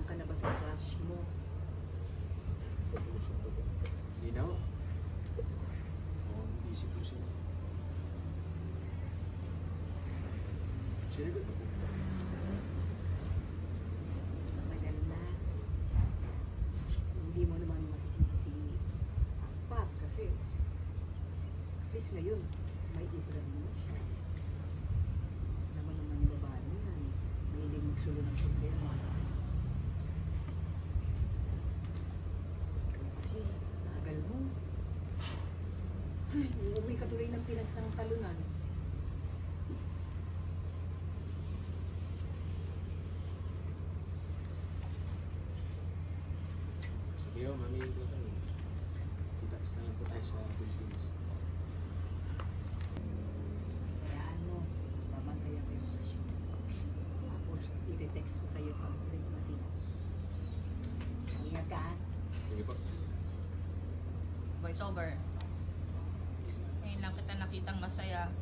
ka na ba sa crush mo? Hindi na ako. Oo, isip ko siya. Sinagot ako. Matagal na. Hindi mo naman masisisi si Pat kasi at least ngayon, may ilan mo siya. Naman yung babae yan. May hindi magsulo ng problema. Kasi, naagal mo. Ay, umuwi ka tuloy ng Pinas ng talunan. Sige ho, mami ko tayo. Kita-kits na lang po tayo sa Philippines. Kaya ano, babantayan ko yung relasyon. Tapos, i-text ko sa'yo pag ready na sila. Ingat ka, ha? Sige po. Voice over. Ngayon lang kita nakitang masaya.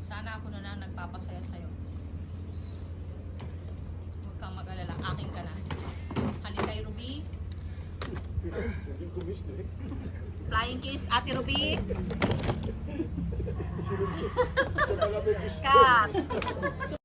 Sana ako na lang nagpapasaya sa'yo. Huwag kang mag-alala. Akin ka na. Halika kay Ruby. Hindi ko miss na eh. Flying kiss, Ate Ruby. Siya pala may gusto. Cut.